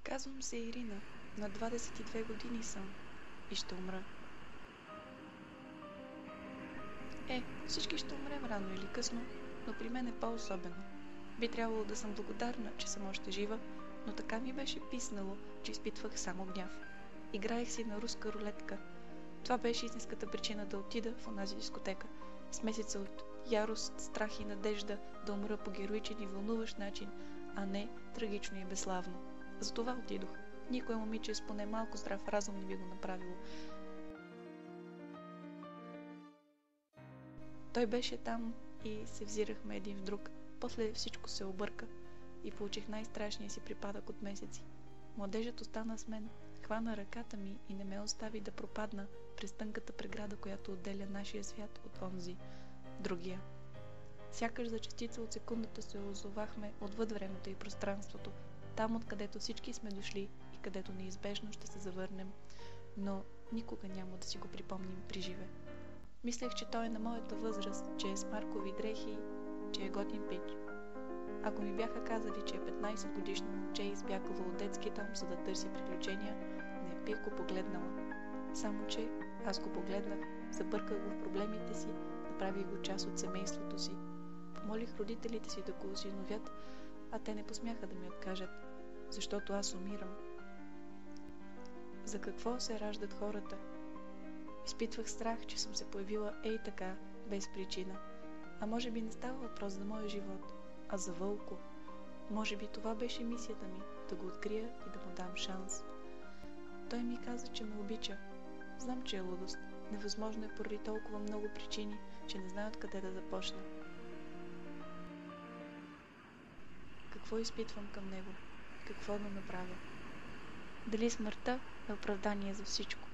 Казвам се Ирина. На 22 години съм и ще умра. Всички ще умрем рано или късно, но при мен е по-особено. Би трябвало да съм благодарна, че съм още жива, но така ми беше писнало, че изпитвах само гняв. Играех си на руска рулетка. Това беше истинската причина да отида в онази дискотека. Смесица от ярост, страх и надежда да умра по героичен и вълнуващ начин, а не трагично и безславно. Затова отидох. Никое момиче с поне малко здрав разум не би го направило. Той беше там и се взирахме един в друг. После всичко се обърка и получих най-страшния си припадък от месеци. Младежът остана с мен, хвана ръката ми и не ме остави да пропадна през тънката преграда, която отделя нашия свят от онзи, другия. Сякаш за частица от секундата се озовахме отвъд времето и пространството, там откъдето всички сме дошли и където неизбежно ще се завърнем, но никога няма да си го припомним при живе. Мислех, че той е на моята възраст, че е с маркови дрехи, че е готин пич. Ако ми бяха казали, че е 15 годишно момче избягало от детски дом, за да търси приключения, не бих го погледнала. Само, че аз го погледнах, забърках го в проблемите си, направих го част от семейството си. Помолих родителите си да го осиновят, а те не посмяха да ми откажат, защото аз умирам. За какво се раждат хората? Изпитвах страх, че съм се появила ей така, без причина. А може би не става въпрос за моя живот, а за Вълко. Може би това беше мисията ми, да го открия и да му дам шанс. Той ми каза, че ме обича. Знам, че е лудост. Невъзможно е поради толкова много причини, че не знае откъде да започна. Какво изпитвам към него? Какво да направя? Дали смъртта е оправдание за всичко?